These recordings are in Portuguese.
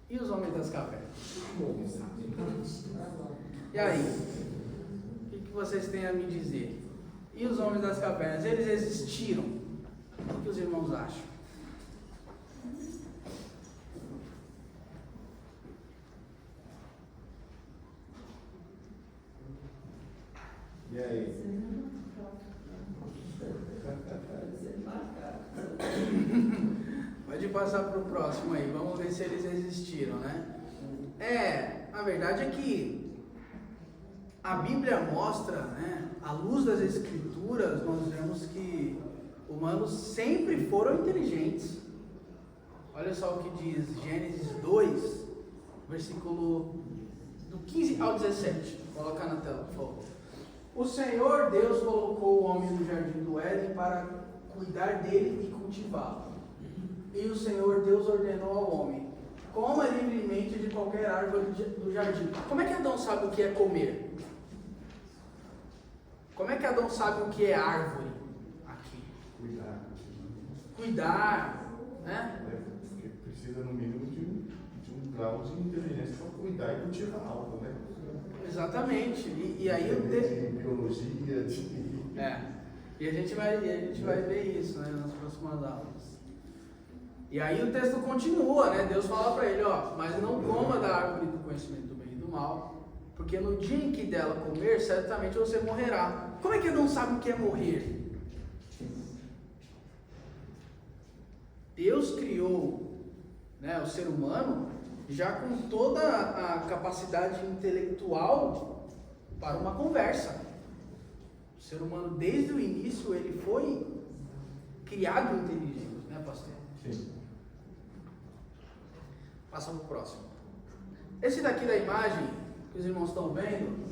E os homens das cavernas? E aí? O que vocês têm a me dizer? E os homens das cavernas? Eles existiram? O que os irmãos acham? E aí? Pode passar para o próximo aí, vamos ver se eles existiram, né? A verdade é que a Bíblia mostra, né, à luz das Escrituras, nós vemos que humanos sempre foram inteligentes. Olha só o que diz Gênesis 2, versículo do 15 ao 17. Coloca na tela, por favor. O Senhor Deus colocou o homem no jardim do Éden para cuidar dele e cultivá-lo. E o Senhor Deus ordenou ao homem: coma livremente de qualquer árvore do jardim. Como é que Adão sabe o que é comer? Como é que Adão sabe o que é árvore aqui? Cuidar, né? Porque precisa no mínimo de um grau de inteligência para cuidar e cultivar algo, né? Exatamente. E aí de biologia, E a gente vai ver isso, né, nas próximas aulas. E aí o texto continua, né? Deus fala para ele, mas não coma da árvore do conhecimento do bem e do mal, porque no dia em que dela comer, certamente você morrerá. Como é que Adão sabe o que é morrer? Deus criou, né, o ser humano já com toda a capacidade intelectual para uma conversa. O ser humano, desde o início, ele foi criado inteligente, né, pastor? Sim. Passa para o próximo. Esse daqui da imagem, que os irmãos estão vendo,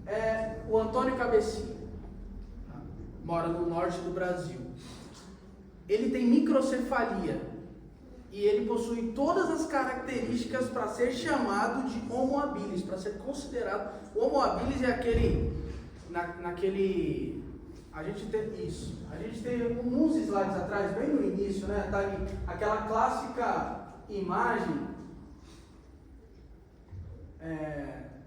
é o Antônio Cabecinha. Mora no norte do Brasil. Ele tem microcefalia. E ele possui todas as características para ser chamado de Homo habilis, para ser considerado. O Homo habilis é aquele, a gente tem uns slides atrás, bem no início, né? Tá ali, aquela clássica imagem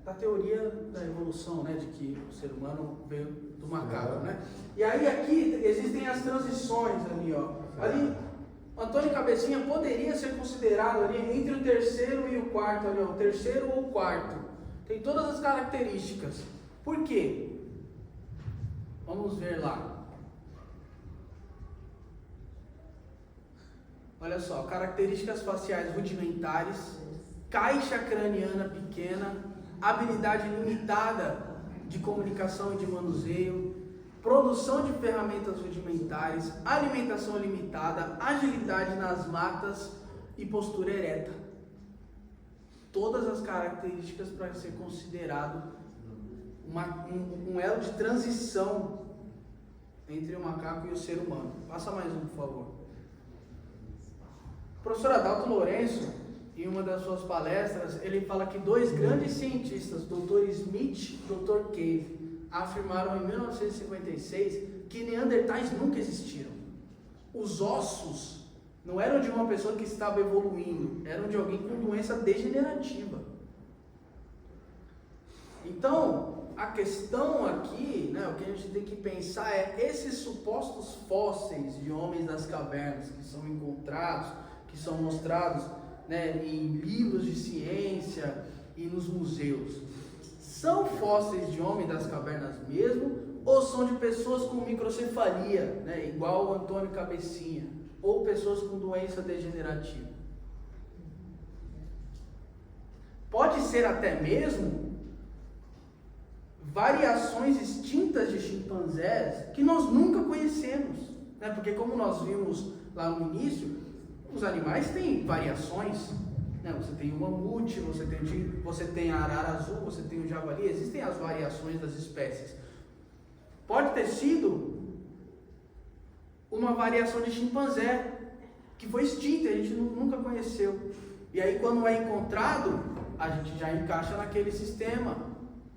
da teoria da evolução, né? De que o ser humano veio do macaco, né? E aí aqui existem as transições ali, ali. Antônio Cabecinha poderia ser considerado ali entre o terceiro e o quarto, ali, o terceiro ou o quarto. Tem todas as características. Por quê? Vamos ver lá. Olha só, características faciais rudimentares, caixa craniana pequena, habilidade limitada de comunicação e de manuseio, produção de ferramentas rudimentares, alimentação limitada, agilidade nas matas e postura ereta. Todas as características para ser considerado um elo de transição entre o macaco e o ser humano. Passa mais um, por favor. O professor Adalto Lourenço, em uma das suas palestras, ele fala que dois grandes cientistas, Dr. Smith e Dr. Cave, afirmaram em 1956 que neandertais nunca existiram. Os ossos não eram de uma pessoa que estava evoluindo, eram de alguém com doença degenerativa. Então, a questão aqui, né, o que a gente tem que pensar é esses supostos fósseis de homens das cavernas que são encontrados, que são mostrados, né, em livros de ciência e nos museus. São fósseis de homem das cavernas mesmo, ou são de pessoas com microcefalia, né, igual o Antônio Cabecinha, ou pessoas com doença degenerativa? Pode ser até mesmo variações extintas de chimpanzés que nós nunca conhecemos, né? Porque como nós vimos lá no início, os animais têm variações. Você tem o mamute, você tem a arara azul, você tem o javali, existem as variações das espécies. Pode ter sido uma variação de chimpanzé que foi extinta, a gente nunca conheceu. E aí quando é encontrado, a gente já encaixa naquele sistema,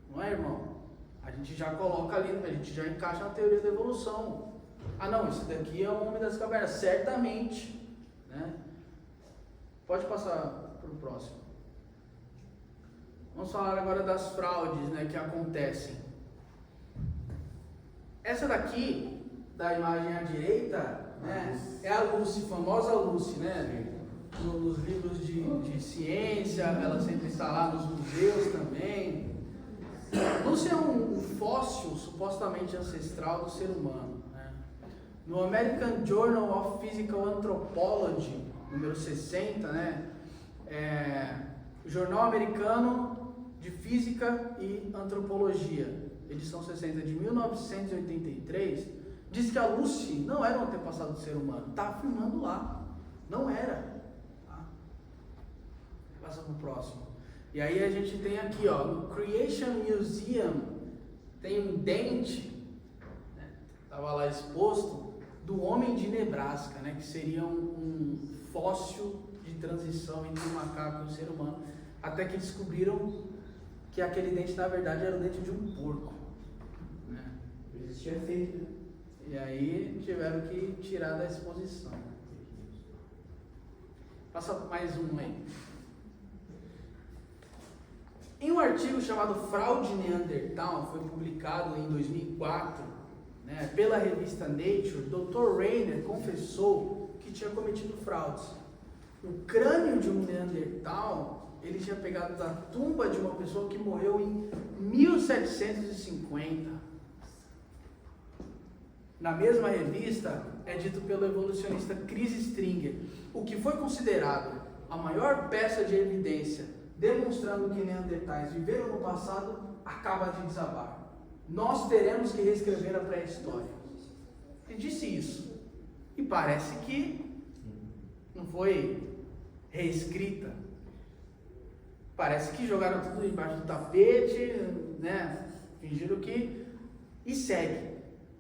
não é, irmão? A gente já coloca ali, a gente já encaixa na teoria da evolução. Não, esse daqui é o homem das cavernas, certamente, né? Pode passar para o próximo. Vamos falar agora das fraudes, né, que acontecem. Essa daqui, da imagem à direita, né, é a Lucy, famosa Lucy, né? Nos livros de ciência, ela sempre está lá nos museus também. Lucy é um fóssil supostamente ancestral do ser humano, né? No American Journal of Physical Anthropology, número 60, né? Jornal Americano de Física e Antropologia, edição 60 de 1983, diz que a Lucy não era um antepassado do ser humano. Está afirmando lá. Não era. Tá? Passa para o próximo. E aí a gente tem aqui, ó, no Creation Museum, tem um dente, né, estava lá exposto, do homem de Nebraska, né, que seria um fóssil de transição entre o macaco e o ser humano, até que descobriram que aquele dente, na verdade, era o dente de um porco. Né? Existia feito, né? E aí tiveram que tirar da exposição. Passa mais um aí. Em um artigo chamado Fraude Neandertal, foi publicado em 2004, né, pela revista Nature, Dr. Rainer confessou que tinha cometido fraudes. O crânio de um Neandertal, ele tinha pegado da tumba de uma pessoa que morreu em 1750. Na mesma revista, é dito pelo evolucionista Chris Stringer, o que foi considerado a maior peça de evidência demonstrando que Neandertais viveram no passado, acaba de desabar. Nós teremos que reescrever a pré-história. Ele disse isso. E parece que não foi reescrita. Parece que jogaram tudo embaixo do tapete, né? Fingiram que... E segue.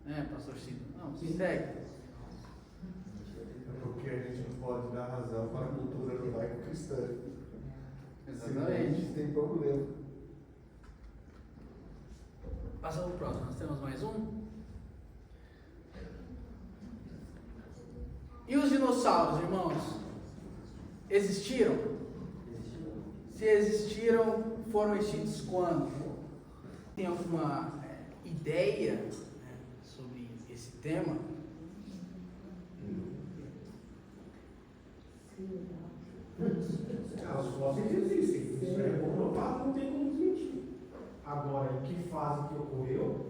Né, pastor Cid? Não, segue. É porque a gente não pode dar razão para a cultura judaico-cristã. Exatamente. Tem problema. Passa para o próximo. Nós temos mais um. E os dinossauros, irmãos? Existiram? Se existiram, foram extintos quando? Tem alguma ideia, né, sobre esse tema? Os fósseis existem, isso é comprovado, não tem como desmentir. Agora, em que fase que ocorreu,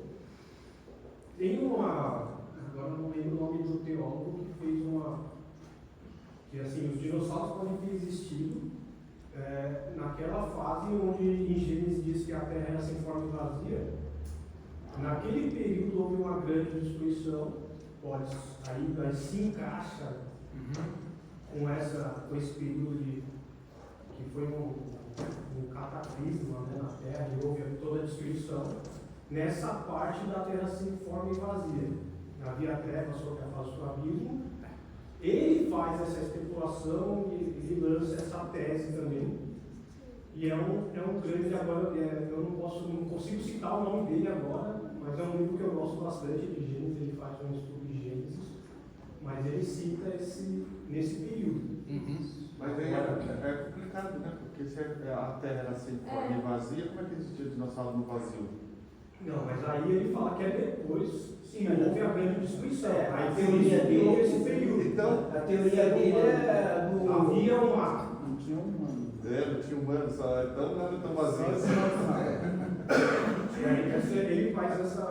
tem uma, agora eu não lembro o nome do teólogo que fez uma, que assim, os dinossauros podem ter existido naquela fase onde em Gênesis diz que a Terra era sem forma e vazia. Naquele período houve uma grande destruição, aí se encaixa com esse período que foi um cataclisma, né, na Terra, e houve toda a destruição. Nessa parte da Terra sem forma e vazia, havia trevas sobre a face do abismo. Ele faz essa especulação e ele lança essa tese também. E é um grande, agora eu não consigo citar o nome dele agora, mas é um livro que eu gosto bastante de Gênesis, ele faz um estudo de Gênesis, mas ele cita nesse período. Mas aí é complicado, né? Porque se a Terra era sem forma e vazia, como é que existia dinossauro no vazio? Não, mas aí ele fala que é depois que houve a grande destruição. A teoria dele é esse período. Então, a teoria dele é do... Havia uma... Não tinha humano. não tinha humano, só então não era tão vazio assim. E aí ele faz essa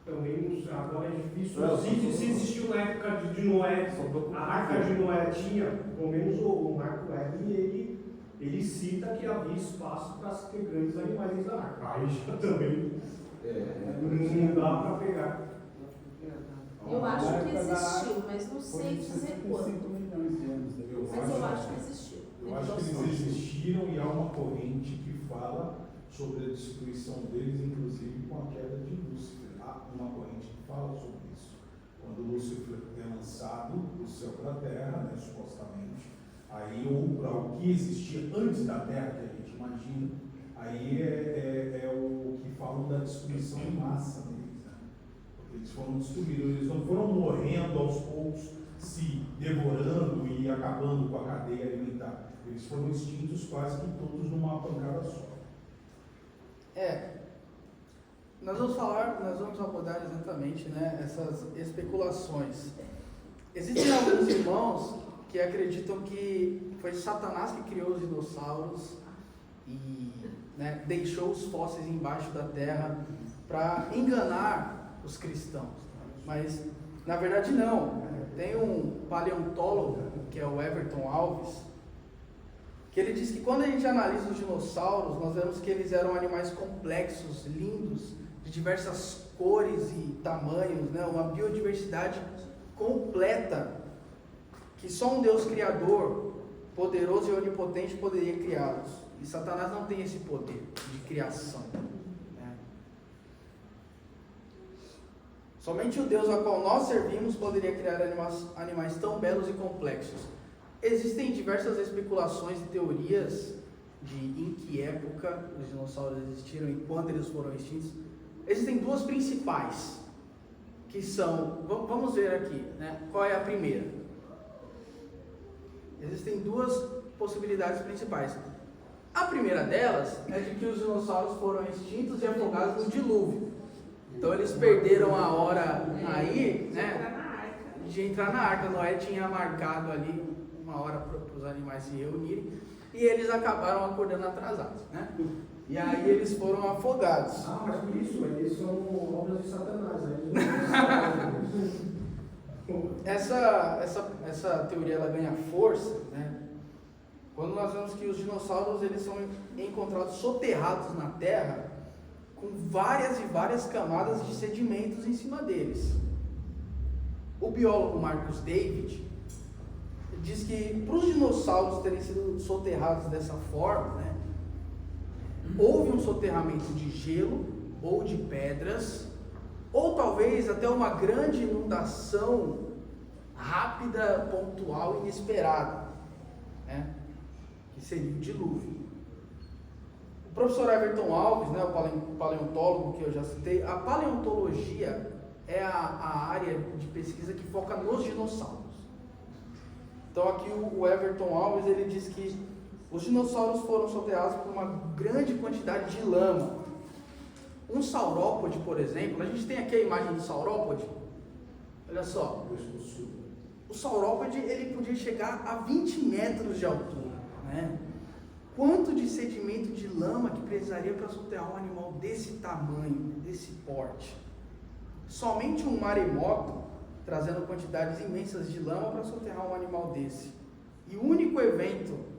também, agora é difícil. Se existiu na época de Noé, a arca de Noé tinha, pelo menos o Marco Webb, ele cita que havia espaço para se ter grandes animais dentro da arca. Aí já também não dá para pegar. Eu acho que existiu, mas não sei dizer quando. 5 milhões de anos. Mas eu acho que existiu. Eu acho que eles existiram e há uma corrente que fala sobre a destruição deles, inclusive com a queda de Lúcifer. Há uma corrente que fala sobre isso. Quando Lúcifer é lançado do céu para a terra, né, supostamente, aí o que existia antes da terra, que a gente imagina, aí é o que falam da destruição em massa deles. Né? Porque eles foram destruídos, eles não foram morrendo aos poucos, se devorando e acabando com a cadeia alimentar. Eles foram extintos quase que todos numa pancada só. Nós vamos abordar exatamente, né, essas especulações. Existem alguns irmãos que acreditam que foi Satanás que criou os dinossauros e, né, deixou os fósseis embaixo da terra para enganar os cristãos. Mas, na verdade, não. Tem um paleontólogo, que é o Everton Alves, que ele diz que quando a gente analisa os dinossauros, nós vemos que eles eram animais complexos, lindos, de diversas cores e tamanhos, né? Uma biodiversidade completa, que só um Deus criador, poderoso e onipotente, poderia criá-los. E Satanás não tem esse poder de criação. Né? Somente o Deus ao qual nós servimos poderia criar animais tão belos e complexos. Existem diversas especulações e teorias de em que época os dinossauros existiram e quando eles foram extintos. Existem duas principais, que são, vamos ver aqui, né? Qual é a primeira? Existem duas possibilidades principais. A primeira delas é de que os dinossauros foram extintos e afogados no dilúvio. Então eles perderam a hora aí, né, de entrar na arca. Noé tinha marcado ali uma hora para os animais se reunirem e eles acabaram acordando atrasados, né? E aí eles foram afogados. Mas por isso, eles são obras de Satanás. Essa teoria ela ganha força, né? Quando nós vemos que os dinossauros eles são encontrados soterrados na terra com várias e várias camadas de sedimentos em cima deles. O biólogo Marcus David diz que para os dinossauros terem sido soterrados dessa forma, né, houve um soterramento de gelo ou de pedras, ou talvez até uma grande inundação rápida, pontual, inesperada, né, que seria o dilúvio. O professor Everton Alves, né, o paleontólogo que eu já citei, a paleontologia é a área de pesquisa que foca nos dinossauros. Então aqui o Everton Alves ele diz que os dinossauros foram soterrados por uma grande quantidade de lama. Um saurópode, por exemplo, a gente tem aqui a imagem do saurópode. Olha só. O saurópode ele podia chegar a 20 metros de altura, né? Quanto de sedimento de lama que precisaria para soterrar um animal desse tamanho, desse porte? Somente um maremoto, trazendo quantidades imensas de lama para soterrar um animal desse. E o único evento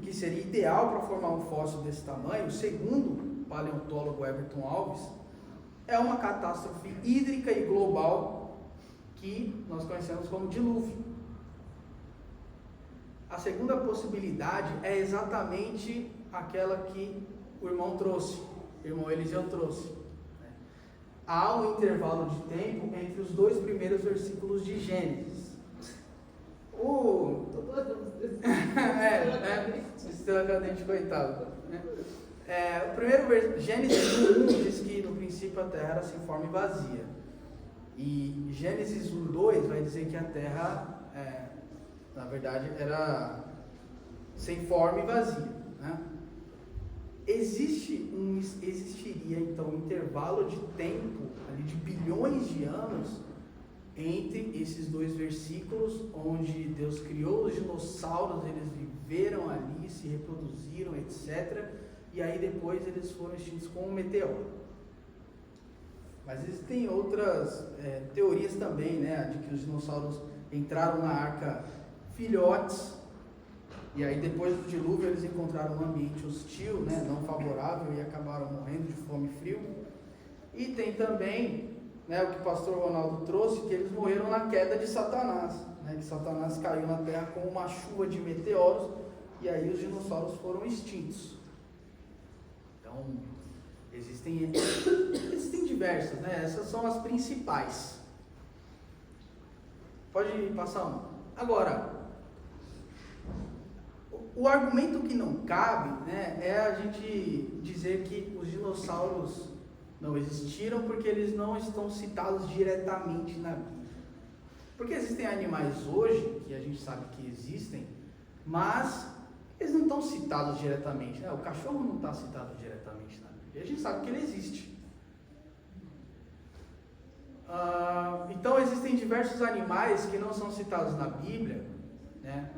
que seria ideal para formar um fóssil desse tamanho, segundo o paleontólogo Everton Alves, é uma catástrofe hídrica e global que nós conhecemos como dilúvio. A segunda possibilidade é exatamente aquela que o irmão trouxe, o irmão Eliseu trouxe. Há um intervalo de tempo entre os dois primeiros versículos de Gênesis. Estrela cadente, coitado. O primeiro Gênesis 1 diz que no princípio a terra era sem forma e vazia. E Gênesis 1:2 vai dizer que a terra, na verdade, era sem forma e vazia, né? Existiria então um intervalo de tempo ali de bilhões de anos entre esses dois versículos, onde Deus criou os dinossauros, eles viveram ali, se reproduziram, etc. E aí depois eles foram extintos com um meteoro. Mas existem outras teorias também, né, de que os dinossauros entraram na arca filhotes, e aí depois do dilúvio eles encontraram um ambiente hostil, né, não favorável, e acabaram morrendo de fome e frio. E tem também, né, o que o pastor Ronaldo trouxe, que eles morreram na queda de Satanás, né, que Satanás caiu na terra com uma chuva de meteoros, e aí os dinossauros foram extintos. Então, existem diversas, né, essas são as principais. Pode passar uma. Agora, o argumento que não cabe, né, é a gente dizer que os dinossauros não existiram porque eles não estão citados diretamente na Bíblia. Porque existem animais hoje, que a gente sabe que existem, mas eles não estão citados diretamente, né? O cachorro não está citado diretamente na Bíblia. A gente sabe que ele existe. Então existem diversos animais que não são citados na Bíblia, né?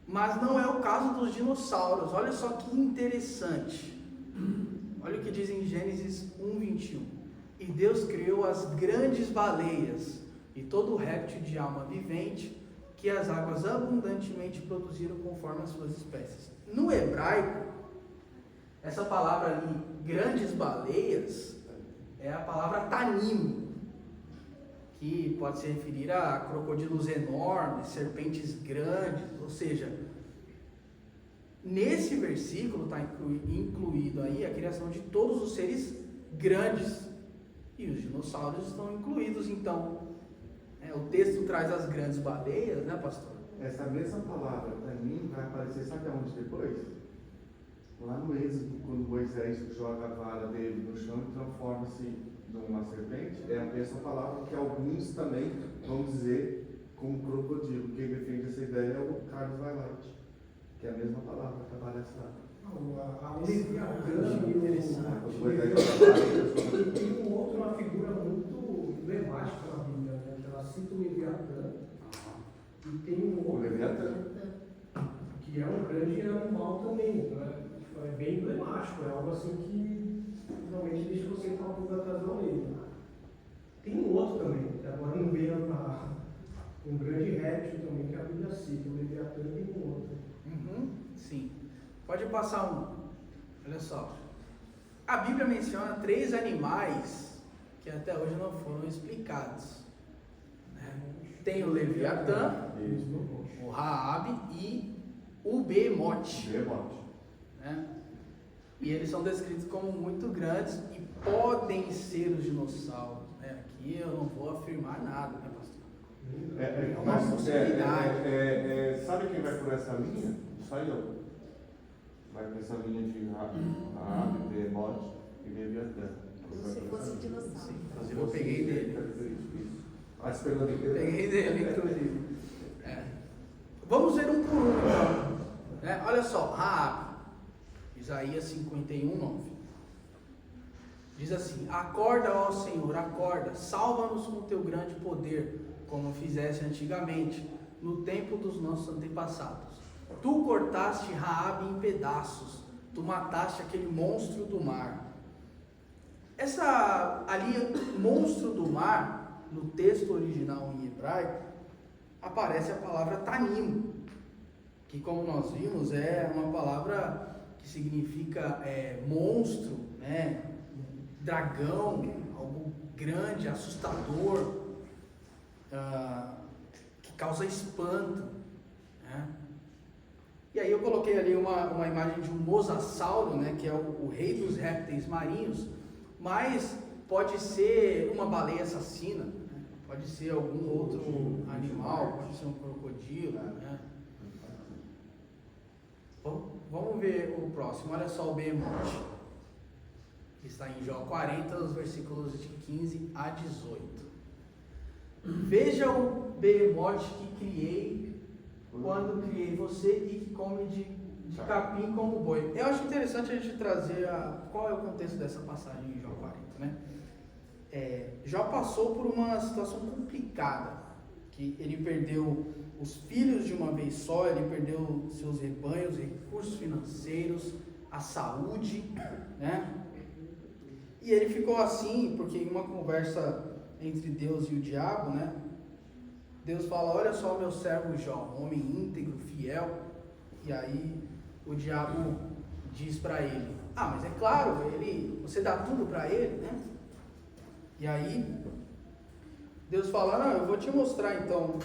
Mas não é o caso dos dinossauros. Olha só que interessante. Olha o que diz em Gênesis 1:21. E Deus criou as grandes baleias e todo o réptil de alma vivente que as águas abundantemente produziram conforme as suas espécies. No hebraico, essa palavra ali, grandes baleias, é a palavra tanim, que pode se referir a crocodilos enormes, serpentes grandes, ou seja, nesse versículo está incluído aí a criação de todos os seres grandes, e os dinossauros estão incluídos, então. O texto traz as grandes baleias, né, pastor? Essa mesma palavra, tanim, vai aparecer, sabe aonde depois? Lá no Êxodo, quando Moisés joga a vara dele no chão e transforma-se numa serpente, é a mesma palavra que alguns também vão dizer como crocodilo. Quem defende essa ideia é o Carlos Vailate, que é a mesma palavra que aparece lá. A Leviatã interessante. Tem uma figura muito emblemática na Bíblia, né? Ela cita o Leviatã e tem um outro que é um grande animal também, né? É bem emblemático, é algo assim que realmente deixa você com a pulga atrás da orelha. Tem um outro também, que agora não veio um grande réptil também que a Bíblia cita, o Leviatã tem um outro. Sim. Pode passar um. Olha só. A Bíblia menciona 3 animais que até hoje não foram explicados. Né? Tem o Leviatã, o Raabe e o Behemoth. Né? E eles são descritos como muito grandes e podem ser os dinossauros. Né? Aqui eu não vou afirmar nada, né, pastor? É uma possibilidade. Sabe quem vai por essa linha? Só eu. Vai por essa linha de Raabe, Behemoth e Leviatã. Como se fosse dinossauro. Inclusive eu peguei dele. Mas pegou de Peguei dele, inclusive. Vamos ver um por um, então. Né? Olha só, Raabe. Isaías 51:9. Diz assim: acorda, ó Senhor, acorda, salva-nos com teu grande poder, como fizeste antigamente, no tempo dos nossos antepassados. Tu cortaste Raabe em pedaços, tu mataste aquele monstro do mar. Essa ali, monstro do mar, no texto original em hebraico, aparece a palavra tanim, que, como nós vimos, é uma palavra que significa monstro, né? Dragão, algo grande, assustador, que causa espanto, né? E aí eu coloquei ali uma imagem de um mosasauro, né, que é o rei dos répteis marinhos, mas pode ser uma baleia assassina, né? Pode ser algum outro animal, pode ser um crocodilo, né? Vamos ver o próximo. Olha só o Behemoth, que está em Jó 40, os versículos de 15 a 18. Veja o Behemoth que criei quando criei você e que come de capim como boi. Eu acho interessante a gente trazer qual é o contexto dessa passagem em Jó 40, né? Jó passou por uma situação complicada, que ele perdeu os filhos de uma vez só, ele perdeu seus rebanhos, recursos financeiros, a saúde, né? E ele ficou assim, porque em uma conversa entre Deus e o diabo, né? Deus fala: olha só o meu servo Jó, um homem íntegro, fiel. E aí o diabo diz para ele: mas é claro, você dá tudo para ele, né? E aí Deus fala: não, eu vou te mostrar então,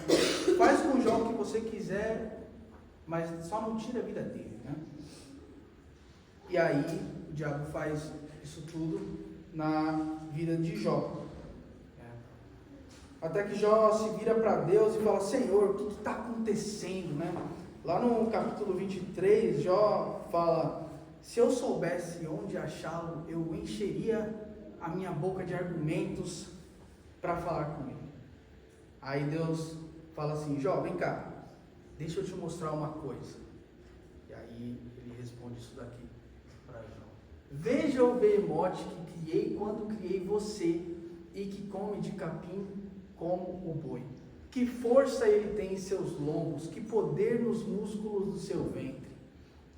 faz com Jó o que você quiser, mas só não tira a vida dele, né? E aí o diabo faz isso tudo na vida de Jó. Até que Jó se vira para Deus e fala: Senhor, o que está acontecendo, né? Lá no capítulo 23, Jó fala: se eu soubesse onde achá-lo, eu encheria a minha boca de argumentos para falar com ele. Aí Deus fala assim: Jó, vem cá, deixa eu te mostrar uma coisa. E aí aí ele responde isso daqui para Jó. Veja o behemote que criei quando criei você, e que come de capim como o boi. Que força ele tem em seus lombos, que poder nos músculos do seu ventre.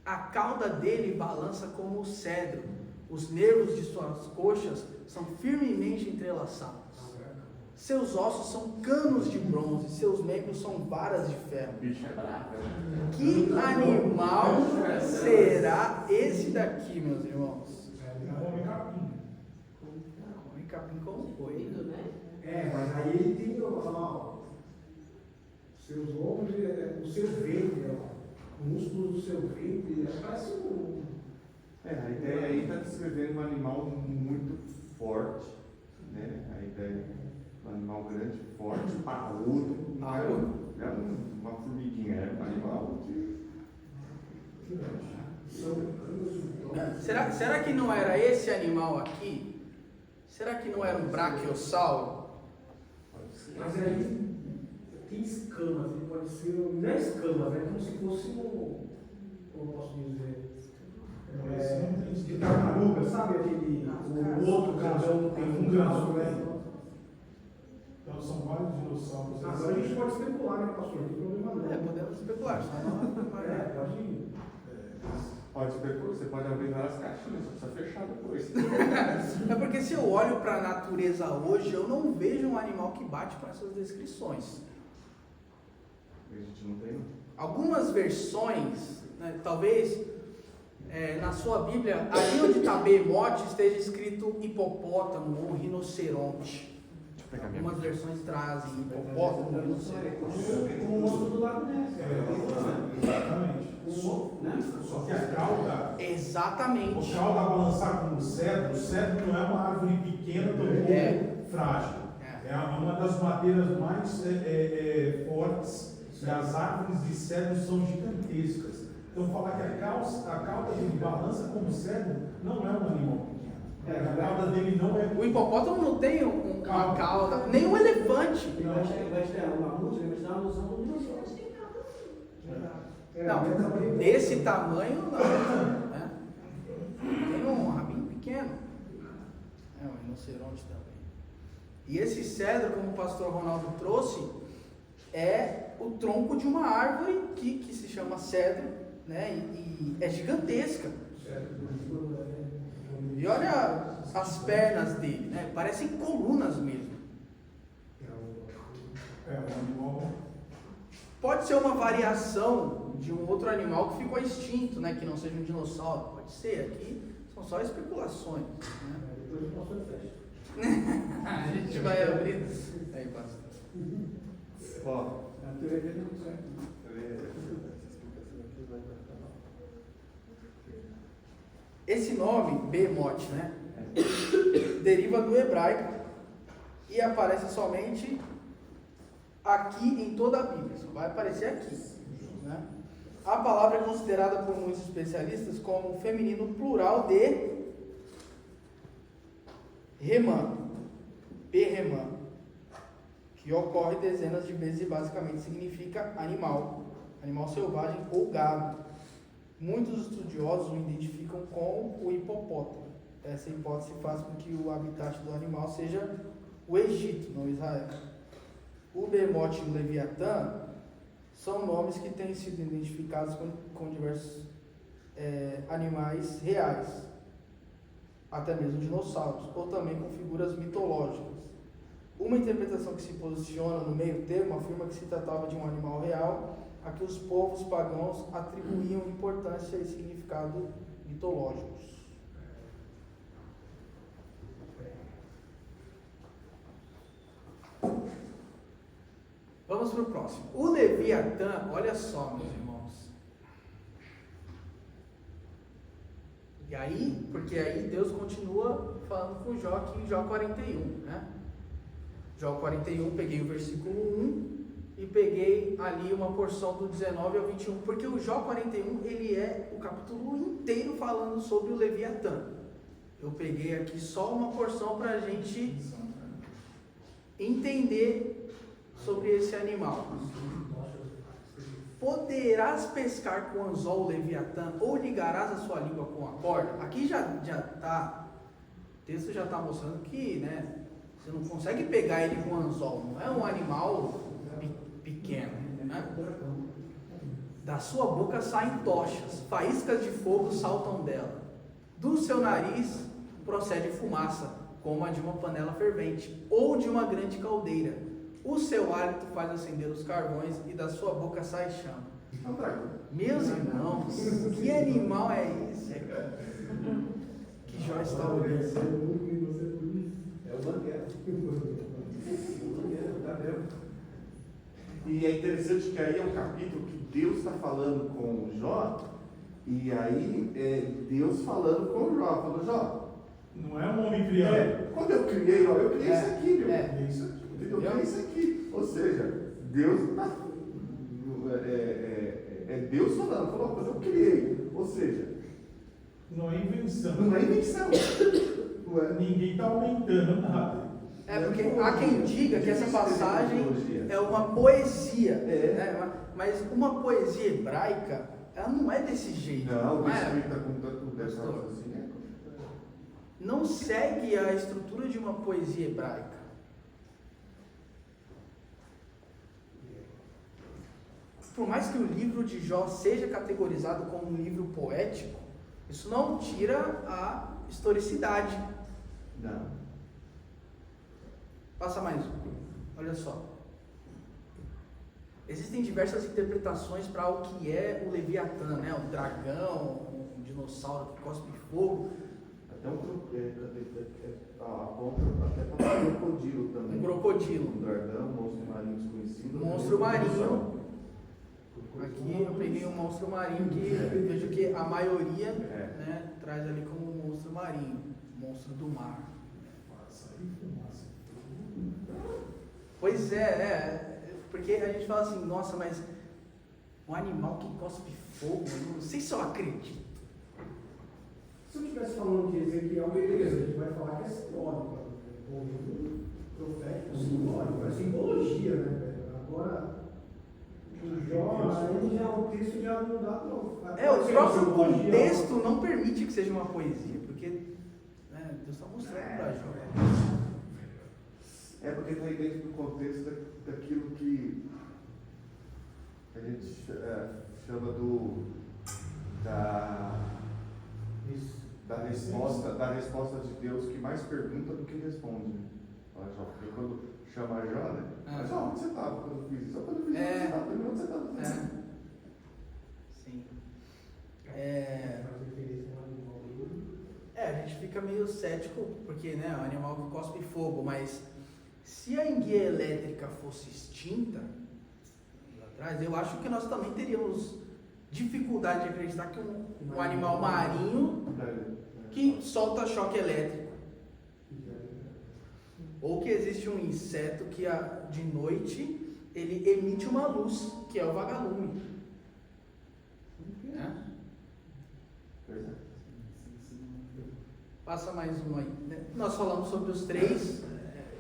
A cauda dele balança como o cedro, os nervos de suas coxas são firmemente entrelaçados. Seus ossos são canos de bronze, seus membros são varas de ferro. Bicho é bravo. Que animal será esse daqui, meus irmãos? Ele come capim. Come capim como boi. Doido, né? Mas aí ele tem seus lombos, o seu ventre, o músculo do seu ventre, parece um. A ideia aí está descrevendo um animal muito forte, né? A ideia é um animal grande, forte, parrudo. Não é uma formiguinha, é um animal que... Será que não era esse animal aqui? Será que não era um brachiosauro? Mas aí tem escamas, ele pode ser, não é escamas, é como se fosse como eu posso dizer, de tartaruga, sabe aquele, o outro cada tem um braço, né? Então são vários dinossauros. Agora a gente pode especular, né, pastor? Não tem problema não. Podemos especular, só não. Pode ir. Pode especular, você pode abrir várias caixinhas, só precisa fechar depois. É porque se eu olho para a natureza hoje, eu não vejo um animal que bate com essas descrições. A gente não tem. Algumas versões, né, talvez na sua Bíblia, ali onde está behemote, esteja escrito hipopótamo ou rinoceronte. Algumas versões trazem hipopótamo ou rinoceronte. Com o osso do lado nessa. Exatamente. Só que a cauda, Exatamente. o cauda a balançar como o cedro não é uma árvore pequena, tão frágil. É uma das madeiras mais fortes, e as árvores de cedro são gigantescas. Então, falar que a cauda dele balança como cedro não é um animal pequeno. A cauda dele não é. O hipopótamo não tem uma cauda, nem um elefante. Vai estrear uma música, vai estrear uma alusão ao dinossauro. Não, desse tamanho não. Né? Tem um rabinho pequeno. Um rinoceronte também. E esse cedro, como o pastor Ronaldo trouxe, é o tronco de uma árvore que se chama cedro, né? E é gigantesca. E olha as pernas dele, né? Parecem colunas mesmo. É um animal. Pode ser uma variação de um outro animal que ficou extinto, né? Que não seja um dinossauro. Pode ser. Aqui são só especulações. Né? Depois o pastor fecha. A gente vai abrir. Aí, pastor. Ó, A teoria dele não certo. Esse nome, behemote, né? Deriva do hebraico e aparece somente aqui em toda a Bíblia. Só vai aparecer aqui. Né? A palavra é considerada por muitos especialistas como o feminino plural de remã, berremã, que ocorre dezenas de vezes e basicamente significa animal selvagem ou gado. Muitos estudiosos o identificam com o hipopótamo. Essa hipótese faz com que o habitat do animal seja o Egito, não Israel. O behemote e o leviatã são nomes que têm sido identificados com diversos animais reais, até mesmo dinossauros, ou também com figuras mitológicas. Uma interpretação que se posiciona no meio termo afirma que se tratava de um animal real a que os povos pagãos atribuíam importância e significado mitológicos. Vamos para o próximo. O Leviatã, olha só, meus irmãos. E aí, porque aí Deus continua falando com Jó aqui em Jó 41, né? Jó 41, peguei o versículo 1 e peguei ali uma porção do 19 ao 21, porque o Jó 41, ele é o capítulo inteiro falando sobre o Leviatã. Eu peguei aqui só uma porção para a gente entender sobre esse animal. poderás pescar com o anzol o Leviatã, ou ligarás a sua língua com a corda. Aqui já está, o texto já está mostrando que, né, você não consegue pegar ele com o anzol, não é um animal pequeno, né? Da sua boca saem tochas, faíscas de fogo saltam dela. Do seu nariz procede fumaça, como a de uma panela fervente, ou de uma grande caldeira. O seu hálito faz acender os carvões, e da sua boca sai chama. Meus irmãos, que animal é esse? Que Jó está olhando? É o banquete. E é interessante que aí é um capítulo que Deus está falando com o Jó, e aí é Deus falando com o Jó, falando, Jó, Não é um homem criado. quando eu criei, ó, eu criei isso aqui, meu. É isso aqui. Eu criei isso aqui. Ou seja, Deus está. É Deus falando, mas eu criei. Ou seja, Não é invenção. não é invenção. Não é. Ninguém está aumentando nada. É porque há quem diga que essa passagem é uma poesia, né? Mas uma poesia hebraica, ela não é desse jeito. Não, o é? escrita com tanto dessa assim, né? Não segue a estrutura de uma poesia hebraica. Por mais que o livro de Jó seja categorizado como um livro poético, isso não tira a historicidade. Não. Passa mais um. Olha só. Existem diversas interpretações para o que é o Leviatã, né? O dragão, um dinossauro que cospe fogo. Até aponta até para um crocodilo também. Um crocodilo. Um dragão, um monstro marinho desconhecido. Um monstro marinho. Aqui eu peguei um monstro marinho que eu vejo que a maioria, né, traz ali como um monstro marinho, monstro do mar. Pois porque a gente fala assim, nossa, mas um animal que cospe fogo, eu não sei se eu acredito. Se eu estivesse falando de Ezequiel, beleza, a gente vai falar que é simbólico. O profético simbólico, é simbologia, né, velho? Agora, o Jó, aí já o texto já não dá, não. O próprio contexto não permite que seja uma poesia, porque Deus está mostrando para Jó. É porque está aí dentro do contexto daquilo que a gente chama da resposta de Deus, que mais pergunta do que responde. Né? Olha só, porque quando chama a Jó, né? Mas onde você estava quando eu fiz isso? Quando eu fiz isso, onde você estava? Sim. A gente fica meio cético, porque, né, é um animal que cospe fogo, mas se a enguia elétrica fosse extinta, lá atrás, eu acho que nós também teríamos dificuldade de acreditar que um animal marinho que solta choque elétrico, ou que existe um inseto que de noite ele emite uma luz, que é o vagalume. Né? Passa mais um aí. Nós falamos sobre os três,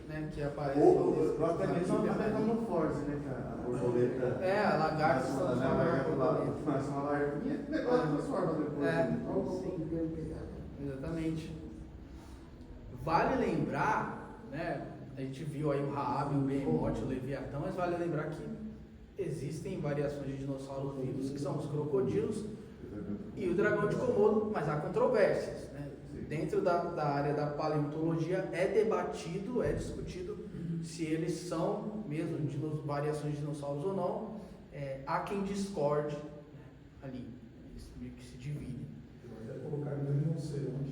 né, que aparecem. Ou até mesmo a metamorfose, né, cara? A borboleta. A lagarta se transforma na borboleta. Mas uma larvinha, o negócio transforma depois. Exatamente. Vale lembrar, né, a gente viu aí o Raabe, o Behemoth, o Leviatã, mas vale lembrar que existem variações de dinossauros vivos, que são os crocodilos e o dragão de Komodo, mas há controvérsias, né? Dentro da área da paleontologia é debatido, é discutido se eles são mesmo variações de dinossauros ou não. Há quem discorde, né, ali, eles meio que se dividem. Vai colocar em rinoceronte